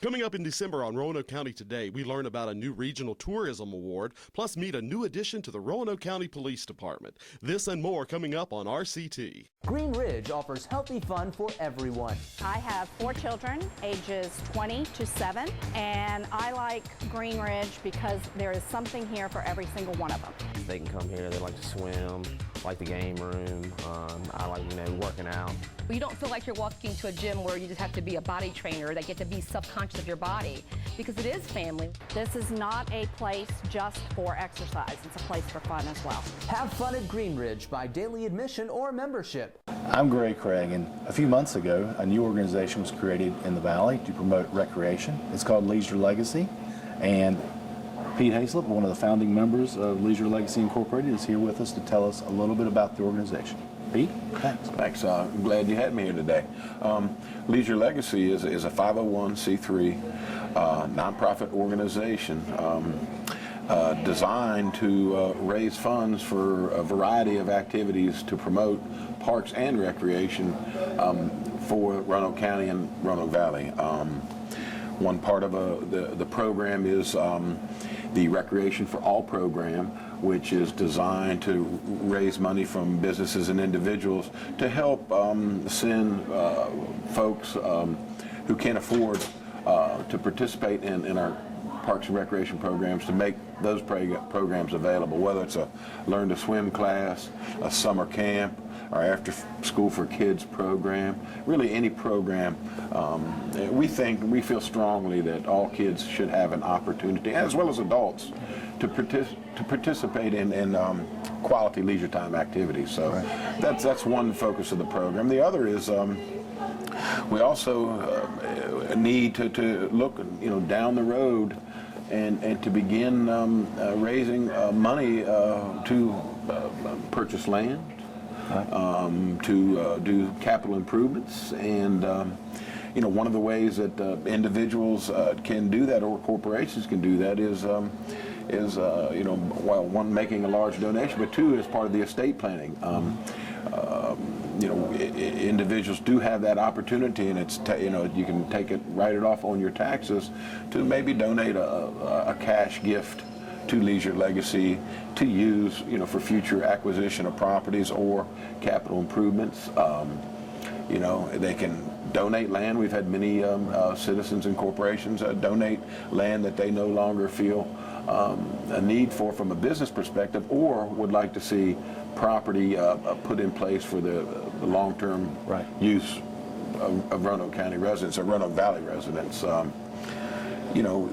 Coming up in December on Roanoke County Today, we learn about a new regional tourism award, plus meet a new addition to the Roanoke County Police Department. This and more coming up on RCT. Green Ridge offers healthy fun for everyone. I have 4 children, ages 20 to 7, and I like Green Ridge because there is something here for every single one of them. They can come here, they like to swim, like the game room. I like, working out. You don't feel like you're walking to a gym where you just have to be a body trainer, that get to be self-conscious of your body, because it is family. This is not a place just for exercise. It's a place for fun as well. Have fun at Green Ridge by daily admission or membership. I'm Gray Craig, and a few months ago, a new organization was created in the Valley to promote recreation. It's called Leisure Legacy, and Pete Hayslip, one of the founding members of Leisure Legacy Incorporated, is here with us to tell us a little bit about the organization. Pete, thanks. Thanks. I'm glad you had me here today. Leisure Legacy is a 501c3 nonprofit organization designed to raise funds for a variety of activities to promote parks and recreation for Roanoke County and Roanoke Valley. One part of the program is the Recreation for All program, which is designed to raise money from businesses and individuals to help send folks who can't afford to participate in our parks and recreation programs, to make those programs available, whether it's a Learn to Swim class, a summer camp, our After School for Kids program, really any program. We feel strongly that all kids should have an opportunity, as well as adults, to participate in quality leisure time activities. So that's one focus of the program. The other is we also need to look down the road and to begin raising money to purchase land, to do capital improvements, and one of the ways that individuals can do that, or corporations can do that, is one, making a large donation, but two, as part of the estate planning. Individuals do have that opportunity, and it's you can write it off on your taxes to maybe donate a cash gift to Leisure Legacy to use for future acquisition of properties or capital improvements. They can donate land. We've had many citizens and corporations donate land that they no longer feel a need for from a business perspective, or would like to see property put in place for the long-term use of Roanoke County residents or Roanoke Valley residents.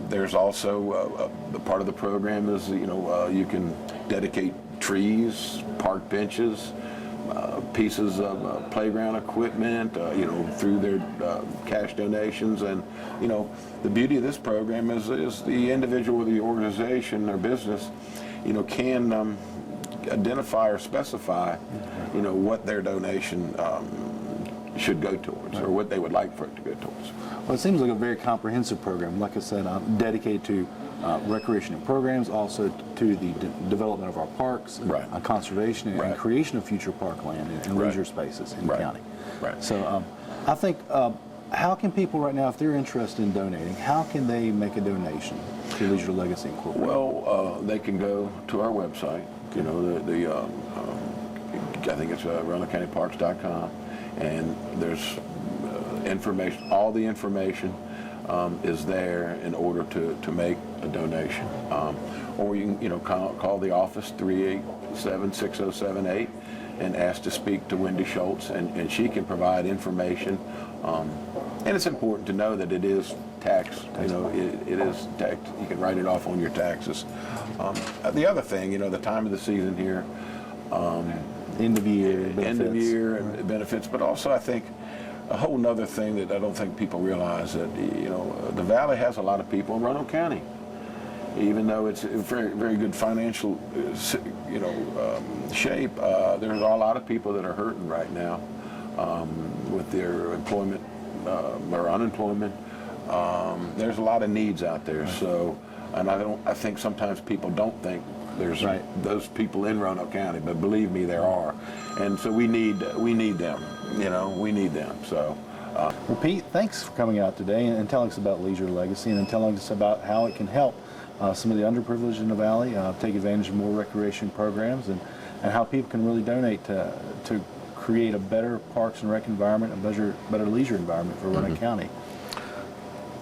There's also the part of the program is you can dedicate trees, park benches, pieces of playground equipment, through their cash donations. And the beauty of this program is the individual or the organization or business can identify or specify what their donation should go towards, or what they would like for it to go towards. Well, it seems like a very comprehensive program. Like I said, dedicated to recreation and programs, also to the development of our parks, conservation, and creation of future parkland and leisure spaces in the county. So I think, how can people right now, if they're interested in donating, how can they make a donation to Leisure Legacy Incorporated? Well, they can go to our website. I think it's RoanokeCountyParks.com, and there's information. All the information is there in order to make a donation. Or you can call the office 387-6078 and ask to speak to Wendy Schultz, and she can provide information. And it's important to know that it is taxed. It is taxed. You can write it off on your taxes. The other thing, the time of the season here, end of year and benefits, but also I think a whole nother thing that I don't think people realize, that the Valley has a lot of people in Roanoke County. Even though it's a very, very good financial shape, there's a lot of people that are hurting right now with their employment or unemployment. There's a lot of needs out there. So, and I think sometimes people don't think there's those people in Roanoke County, but believe me, there are. And so we need them. We need them. So Well, Pete, thanks for coming out today and telling us about Leisure Legacy and telling us about how it can help some of the underprivileged in the Valley take advantage of more recreation programs and how people can really donate to create a better Parks and Rec environment, a better leisure environment for Roanoke County.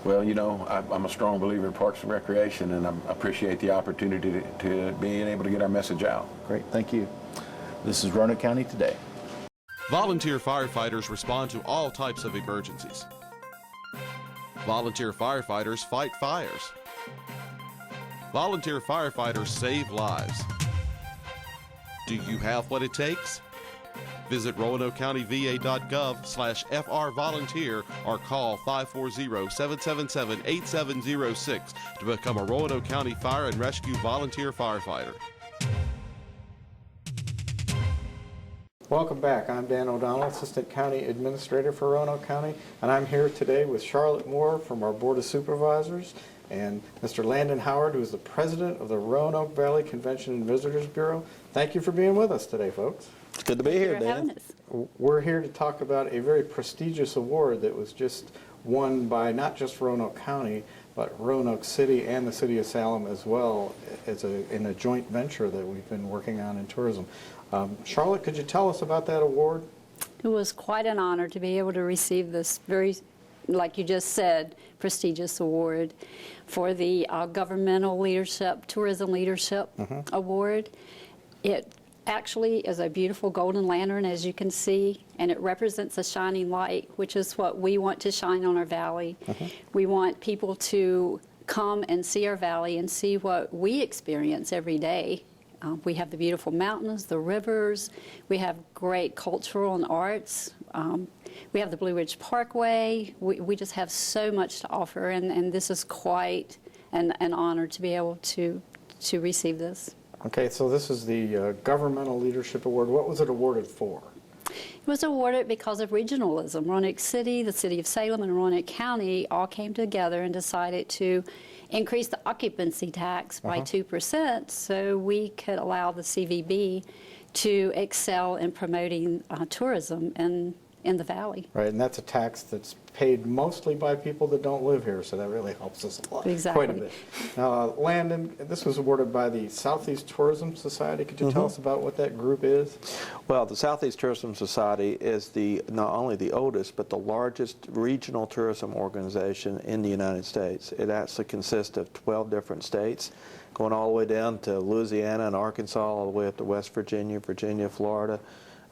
Well, you know, I'm a strong believer in Parks and Recreation, and I appreciate the opportunity to being able to get our message out. Great, thank you. This is Roanoke County Today. Volunteer firefighters respond to all types of emergencies. Volunteer firefighters fight fires. Volunteer firefighters save lives. Do you have what it takes? Visit RoanokeCountyVA.gov/FRVolunteer or call 540-777-8706 to become a Roanoke County Fire and Rescue Volunteer Firefighter. Welcome back. I'm Dan O'Donnell, Assistant County Administrator for Roanoke County, and I'm here today with Charlotte Moore from our Board of Supervisors and Mr. Landon Howard, who is the President of the Roanoke Valley Convention and Visitors Bureau. Thank you for being with us today, folks. It's good to be here, Dan. We're here to talk about a very prestigious award that was just won by not just Roanoke County, but Roanoke City and the City of Salem as well, in a joint venture that we've been working on in tourism. Charlotte, could you tell us about that award? It was quite an honor to be able to receive this very, like you just said, prestigious award for the Governmental Leadership, Tourism Leadership Award. It actually is a beautiful golden lantern, as you can see, and it represents a shining light, which is what we want to shine on our valley. We want people to come and see our valley and see what we experience every day. We have the beautiful mountains, the rivers, we have great cultural and arts, we have the Blue Ridge Parkway. We just have so much to offer, and this is quite an honor to be able to receive this. Okay, so this is the Governmental Leadership Award. What was it awarded for? It was awarded because of regionalism. Roanoke City, the City of Salem, and Roanoke County all came together and decided to increase the occupancy tax by 2% so we could allow the CVB to excel in promoting tourism in the valley. Right, and that's a tax that's paid mostly by people that don't live here, so that really helps us a lot. Exactly. Quite a bit. Now, Landon, this was awarded by the Southeast Tourism Society. Could you tell us about what that group is? Well, the Southeast Tourism Society is not only the oldest, but the largest regional tourism organization in the United States. It actually consists of 12 different states, going all the way down to Louisiana and Arkansas, all the way up to West Virginia, Florida.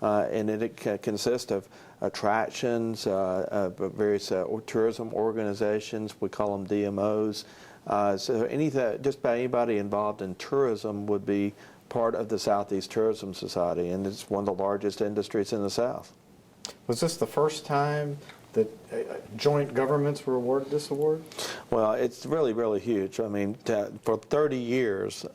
And it consists of attractions, various tourism organizations. We call them DMOs. So just about anybody involved in tourism would be part of the Southeast Tourism Society, and it's one of the largest industries in the South. Was this the first time that joint governments were awarded this award? Well, it's really, really huge. I mean, for 30 years,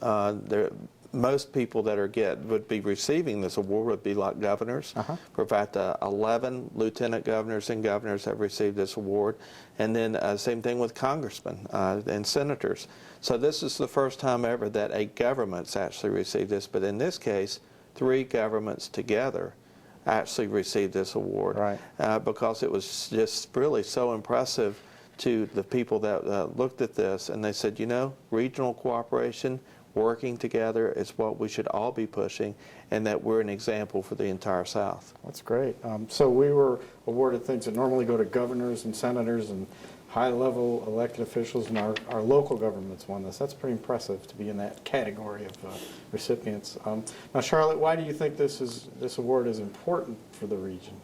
most people that would be receiving this award would be like governors. For fact, 11 lieutenant governors and governors have received this award, and then same thing with congressmen and senators. So this is the first time ever that a government's actually received this, but in this case, 3 governments together actually received this award, because it was just really so impressive to the people that looked at this, and they said, you know, regional cooperation, working together is what we should all be pushing, and that we're an example for the entire South. That's great. So we were awarded things that normally go to governors and senators and high-level elected officials, and our local governments won this. That's pretty impressive to be in that category of recipients. Now, Charlotte, why do you think this award is important for the region?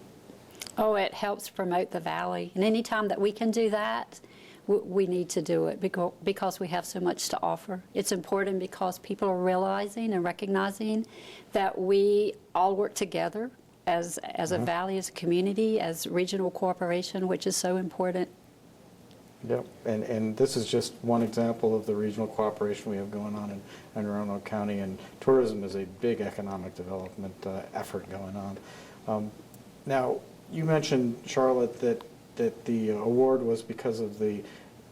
Oh, it helps promote the valley, and any time that we can do that, we need to do it because we have so much to offer. It's important because people are realizing and recognizing that we all work together as a valley, as a community, as regional cooperation, which is so important. Yep, and this is just one example of the regional cooperation we have going on in Roanoke County, and tourism is a big economic development effort going on. Now, you mentioned, Charlotte, that the award was because of the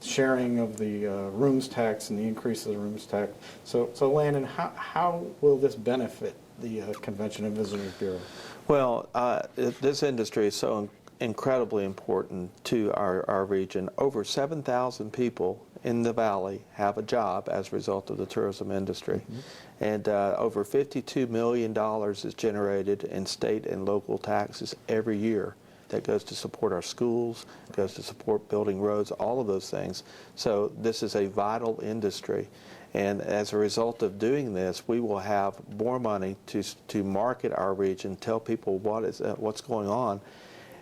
sharing of the rooms tax and the increase of the rooms tax. So Landon, how will this benefit the Convention and Visitors Bureau? Well, this industry is so incredibly important to our region. Over 7,000 people in the valley have a job as a result of the tourism industry. And over $52 million is generated in state and local taxes every year that goes to support our schools, goes to support building roads, all of those things. So this is a vital industry. And as a result of doing this, we will have more money to market our region, tell people what's going on.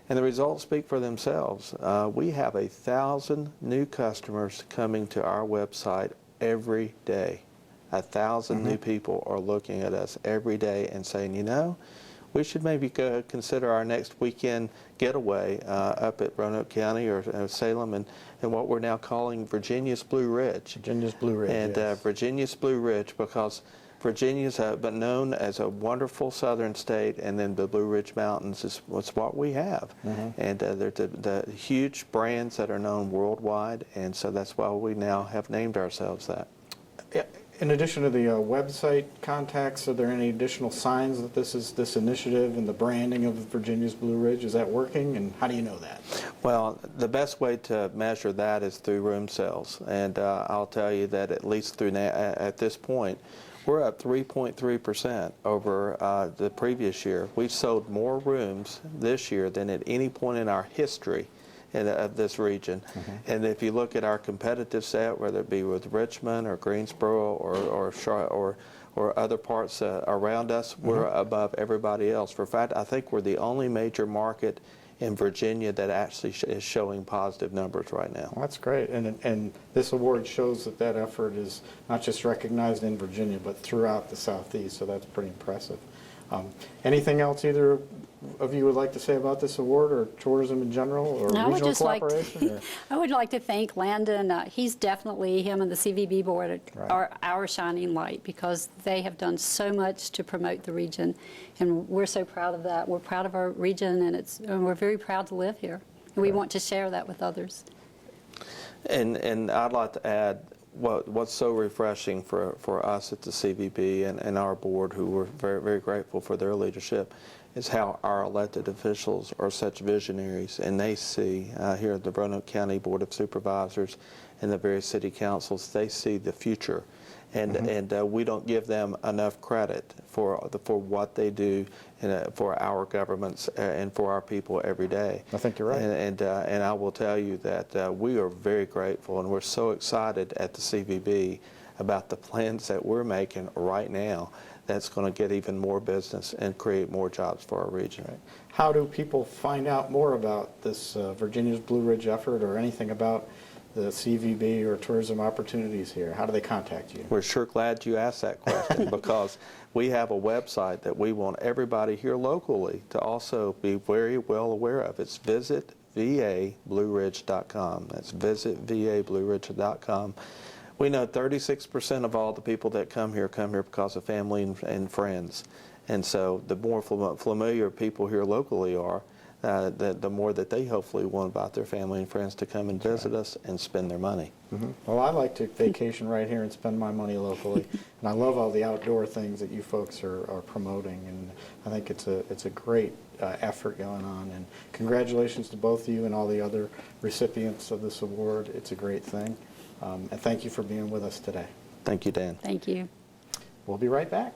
And the results speak for themselves. We have 1,000 new customers coming to our website every day. 1,000 new people are looking at us every day and saying, you know, we should maybe consider our next weekend getaway up at Roanoke County or Salem and what we're now calling Virginia's Blue Ridge. Virginia's Blue Ridge, and yes. Virginia's Blue Ridge, because Virginia's been known as a wonderful southern state, and then the Blue Ridge Mountains is what we have. And they're the huge brands that are known worldwide, and so that's why we now have named ourselves that. In addition to the website contacts, are there any additional signs that this initiative and the branding of Virginia's Blue Ridge, is that working, and how do you know that? Well, the best way to measure that is through room sales, and I'll tell you that at least through at this point, we're up 3.3% over the previous year. We've sold more rooms this year than at any point in our history of this region. And if you look at our competitive set, whether it be with Richmond or Greensboro or other parts around us, we're above everybody else. For fact, I think we're the only major market in Virginia that actually is showing positive numbers right now. Well, that's great, and this award shows that effort is not just recognized in Virginia, but throughout the Southeast, so that's pretty impressive. Anything else either of you would like to say about this award or tourism in general or regional cooperation? I would like to thank Landon. He's definitely, him and the CVB board are our shining light, because they have done so much to promote the region, and we're so proud of that. We're proud of our region, and we're very proud to live here, and we want to share that with others. And I'd like to add, what's so refreshing for us at the CVB and our board, who we're very, very grateful for their leadership, is how our elected officials are such visionaries, and they see here at the Roanoke County Board of Supervisors and the various city councils, they see the future, and we don't give them enough credit for what they do for our governments and for our people every day. I think you're right. And I will tell you that we are very grateful, and we're so excited at the CVB about the plans that we're making right now that's going to get even more business and create more jobs for our region. Right. How do people find out more about this Virginia's Blue Ridge effort, or anything about the CVB or tourism opportunities here? How do they contact you? We're sure glad you asked that question, because we have a website that we want everybody here locally to also be very well aware of. It's visitVABlueRidge.com. That's visitVABlueRidge.com. We know 36% of all the people that come here because of family and friends. And so the more familiar people here locally are, the more that they hopefully want about their family and friends to come and visit us and spend their money. Well, I like to vacation right here and spend my money locally, and I love all the outdoor things that you folks are promoting, and I think it's a great effort going on, and congratulations to both of you and all the other recipients of this award. It's a great thing, and thank you for being with us today. Thank you, Dan. Thank you. We'll be right back.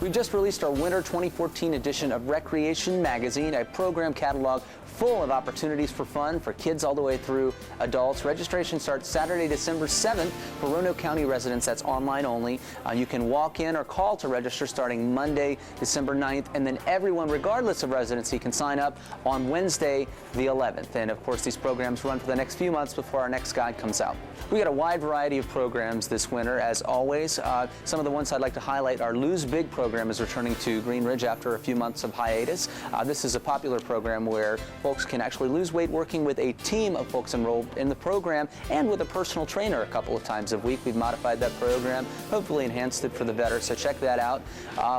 We just released our winter 2014 edition of Recreation Magazine, a program catalog full of opportunities for fun for kids all the way through adults. Registration starts Saturday, December 7th for Roanoke County residents. That's online only. You can walk in or call to register starting Monday, December 9th, and then everyone, regardless of residency, can sign up on Wednesday, the 11th. And of course, these programs run for the next few months before our next guide comes out. We got a wide variety of programs this winter, as always. Some of the ones I'd like to highlight, our Lose Big program is returning to Green Ridge after a few months of hiatus. This is a popular program where folks can actually lose weight working with a team of folks enrolled in the program and with a personal trainer a couple of times a week. We've modified that program, hopefully enhanced it for the better, so check that out.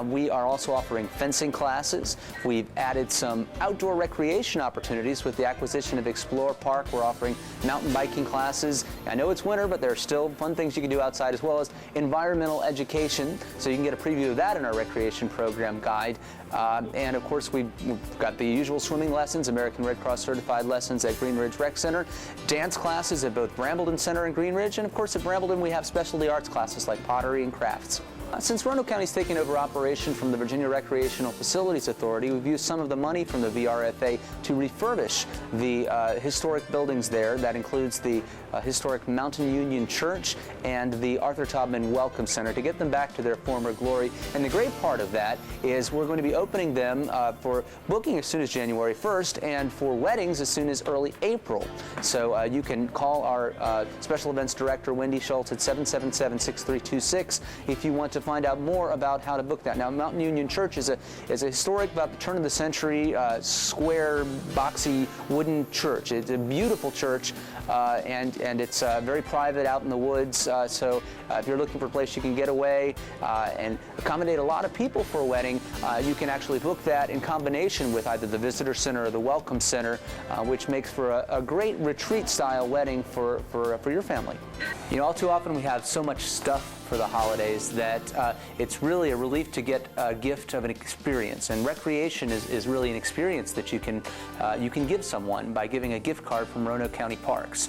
We are also offering fencing classes. We've added some outdoor recreation opportunities with the acquisition of Explore Park. We're offering mountain biking classes. I know it's winter, but there are still fun things you can do outside, as well as environmental education. So you can get a preview of that in our recreation program guide. And of course, we've got the usual swimming lessons, American Red Cross certified lessons at Green Ridge Rec Center, dance classes at both Brambleton Center and Green Ridge, and of course at Brambleton we have specialty arts classes like pottery and crafts. Since Roanoke County's taken over operation from the Virginia Recreational Facilities Authority, we've used some of the money from the VRFA to refurbish the historic buildings there. That includes the historic Mountain Union Church and the Arthur Taubman Welcome Center, to get them back to their former glory. And the great part of that is we're going to be opening them for booking as soon as January 1st and for weddings as soon as early April. So you can call our Special Events Director, Wendy Schultz, at 777-6326 if you want to find out more about how to book that. Now, Mountain Union Church is a historic, about the turn of the century, square, boxy, wooden church. It's a beautiful church, and it's very private out in the woods. So if you're looking for a place you can get away and accommodate a lot of people for a wedding, you can actually book that in combination with either the Visitor Center or the Welcome Center, which makes for a great retreat-style wedding for your family. You know, all too often we have so much stuff for the holidays that it's really a relief to get a gift of an experience. And recreation is really an experience that you can give someone by giving a gift card from Roanoke County Parks.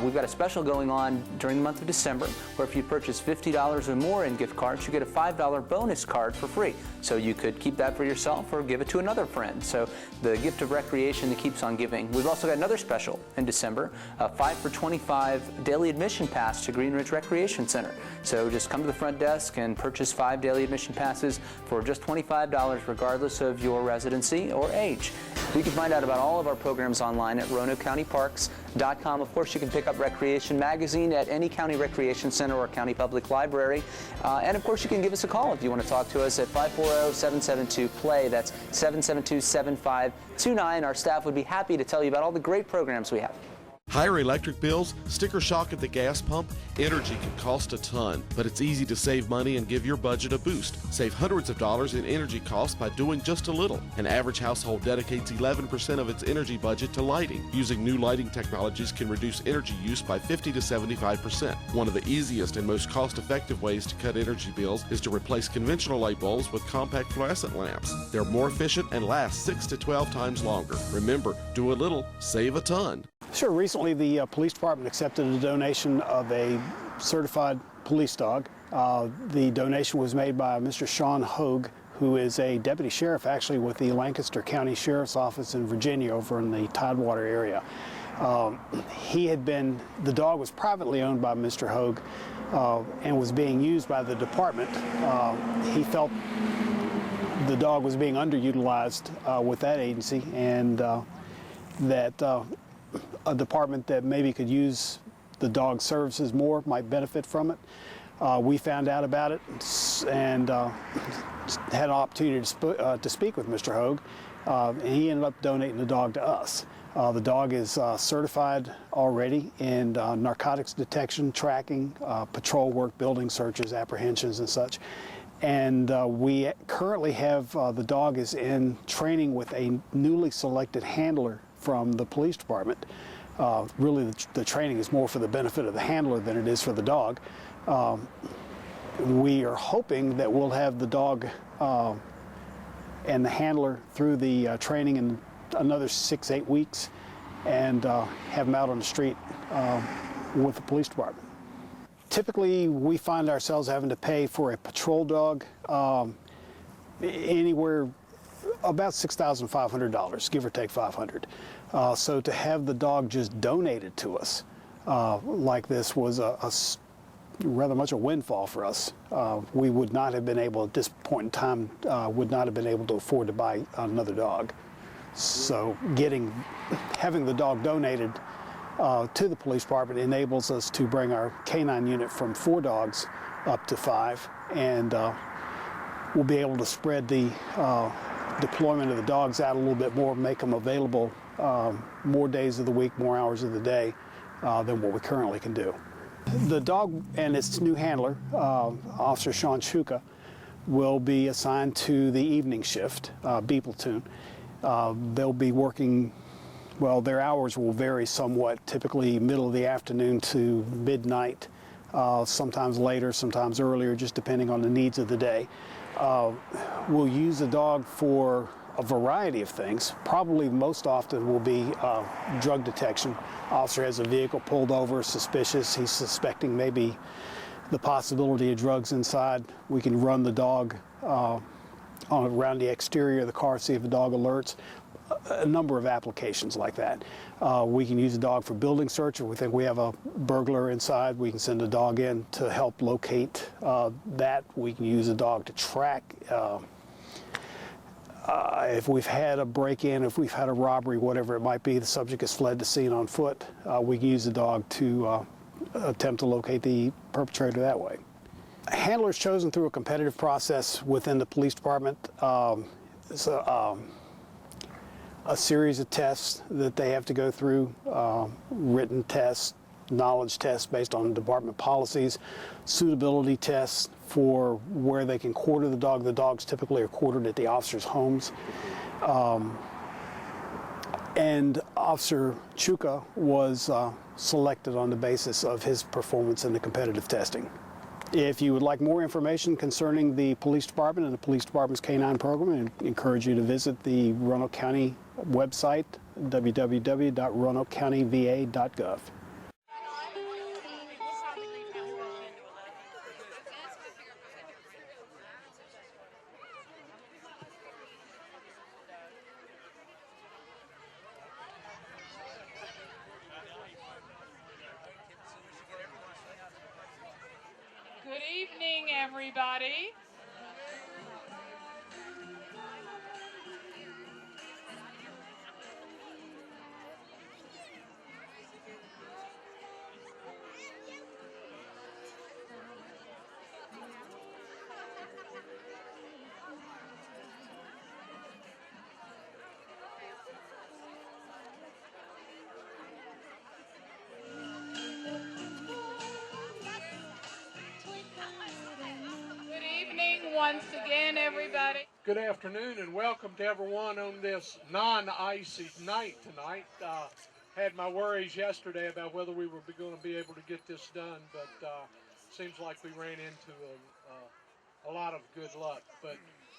We've got a special going on during the month of December, where if you purchase $50 or more in gift cards, you get a $5 bonus card for free. So you could keep that for yourself or give it to another friend. So the gift of recreation that keeps on giving. We've also got another special in December, a 5 for $25 daily admission pass to Green Ridge Recreation Center. So just come to the front desk and purchase 5 daily admission passes for just $25, regardless of your residency or age. You can find out about all of our programs online at RoanokeCountyParks.com. Of course, you can pick up Recreation Magazine at any county recreation center or county public library. And of course, you can give us a call if you want to talk to us at 540-772-PLAY. That's 772-7529. Our staff would be happy to tell you about all the great programs we have. Higher electric bills, sticker shock at the gas pump, energy can cost a ton, but it's easy to save money and give your budget a boost. Save hundreds of dollars in energy costs by doing just a little. An average household dedicates 11% of its energy budget to lighting. Using new lighting technologies can reduce energy use by 50 to 75%. One of the easiest and most cost-effective ways to cut energy bills is to replace conventional light bulbs with compact fluorescent lamps. They're more efficient and last 6 to 12 times longer. Remember, do a little, save a ton. Sure. Recently, the police department accepted a donation of a certified police dog. The donation was made by Mr. Sean Hogue, who is a deputy sheriff actually with the Lancaster County Sheriff's Office in Virginia over in the Tidewater area. The dog was privately owned by Mr. Hogue and was being used by the department. He felt the dog was being underutilized with that agency, and that a department that maybe could use the dog services more might benefit from it. We found out about it and had an opportunity to speak with Mr. Hogue, and he ended up donating the dog to us. The dog is certified already in narcotics detection, tracking, patrol work, building searches, apprehensions, and such. And we currently have the dog is in training with a newly selected handler from the police department. Really, the training is more for the benefit of the handler than it is for the dog. We are hoping that we'll have the dog and the handler through the training in another 6-8 weeks, and have them out on the street with the police department. Typically, we find ourselves having to pay for a patrol dog anywhere about $6,500, give or take $500. So to have the dog just donated to us like this was rather much a windfall for us. We would not have been able, at this point in time, would not have been able to afford to buy another dog. So having the dog donated to the police department enables us to bring our canine unit from 4 dogs up to 5, and we'll be able to spread the deployment of the dogs out a little bit more, make them available more days of the week, more hours of the day than what we currently can do. The dog and its new handler, Officer Sean Chuka, will be assigned to the evening shift, B platoon. They'll be working, well, their hours will vary somewhat, typically middle of the afternoon to midnight, sometimes later, sometimes earlier, just depending on the needs of the day. We'll use the dog for a variety of things. Probably most often will be drug detection. Officer has a vehicle pulled over, suspicious, he's suspecting maybe the possibility of drugs inside. We can run the dog around the exterior of the car, see if the dog alerts. A number of applications like that. We can use the dog for building search. If we think we have a burglar inside, we can send a dog in to help locate that. We can use a dog to track if we've had a break-in, if we've had a robbery, whatever it might be, the subject has fled the scene on foot, we can use the dog to attempt to locate the perpetrator that way. A handler is chosen through a competitive process within the police department. It's a series of tests that they have to go through, written tests, knowledge tests based on department policies, suitability tests for where they can quarter the dog. The dogs typically are quartered at the officers' homes. And Officer Chuka was selected on the basis of his performance in the competitive testing. If you would like more information concerning the police department and the police department's canine program, I encourage you to visit the Roanoke County website, www.roanokecountyva.gov. Good evening, everybody. Once again, everybody. Good afternoon and welcome to everyone on this non-icy night tonight. Had my worries yesterday about whether we were going to be able to get this done, but seems like we ran into a lot of good luck. But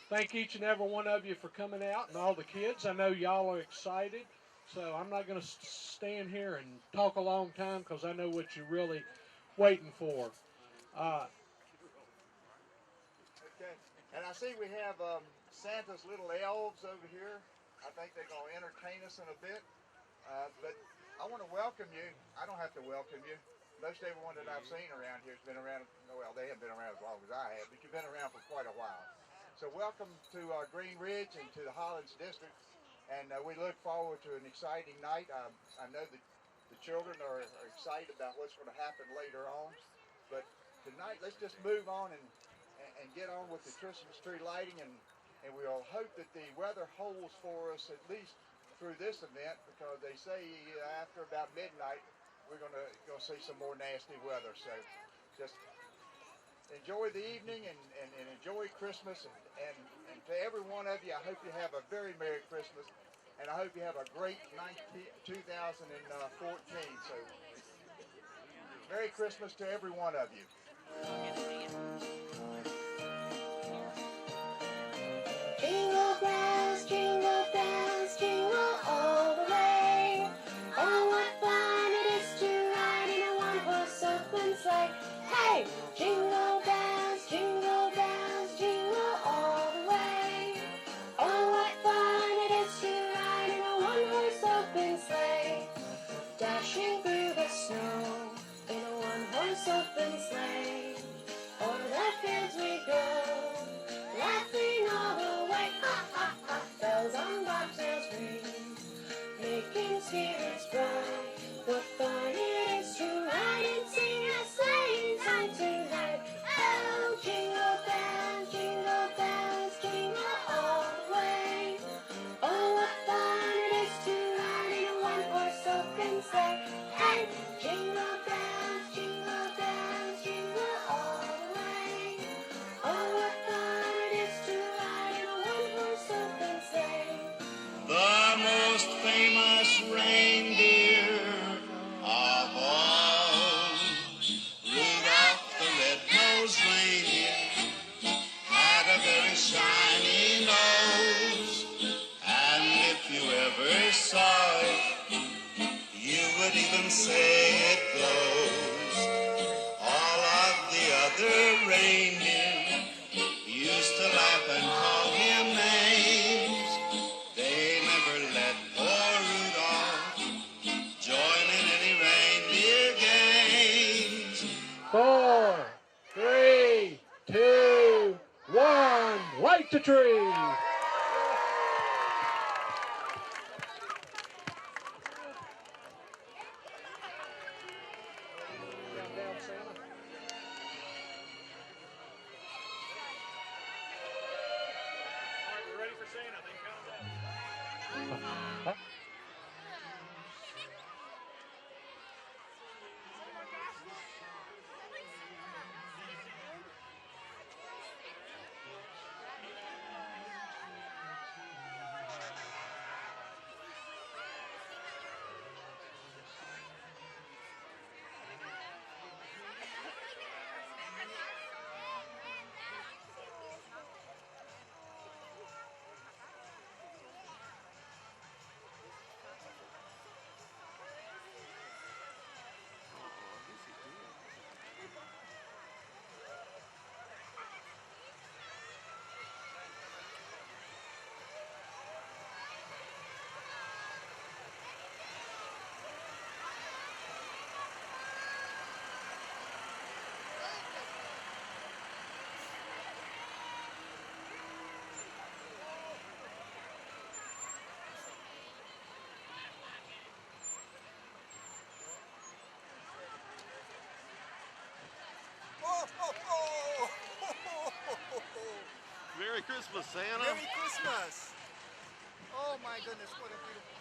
thank each and every one of you for coming out, and all the kids. I know y'all are excited, so I'm not going to stand here and talk a long time because I know what you're really waiting for. Okay, and I see we have Santa's little elves over here. I think they're going to entertain us in a bit. But I want to welcome you. I don't have to welcome you. Most everyone that I've seen around here has been around, well, they haven't been around as long as I have, but you've been around for quite a while. So welcome to Green Ridge and to the Hollins District. And we look forward to an exciting night. I know that the children are excited about what's going to happen later on. But tonight, let's just move on and get on with the Christmas tree lighting, and we'll hope that the weather holds for us at least through this event, because they say after about midnight we're going to see some more nasty weather. So just enjoy the evening and enjoy Christmas, and to every one of you, I hope you have a very Merry Christmas, and I hope you have a great 2014. So Merry Christmas to every one of you. Jingle bells, jingle all the way. Oh, what fun it is to ride in a one-horse open sleigh. Hey! Jingle bells, jingle all the way. Oh, what fun it is to ride in a one-horse open sleigh. snow in a one-horse open sleigh. O'er the fields we go, laughing all the way. Ha ha ha! Bells on bobtails ring, making spirits bright. What fun it is to ride and sing a sleighing song tonight! Oh, jingle bells, jingle all the way. Oh, what fun it is to ride in a one-horse open sleigh! Hey, jingle bells, jingle all the way. Oh, what fun it is to ride in a one-horse open sleigh! The most famous reindeer of all, Rudolph the red-nosed reindeer, had a very shiny nose, and if you ever saw it, you would even say it glows. All of the other reindeer used to laugh and call him names. They never let poor Rudolph join in any reindeer games. 4, 3, 2, 1, light the tree! Merry Christmas, Santa. Merry Christmas. Oh my goodness, what a beautiful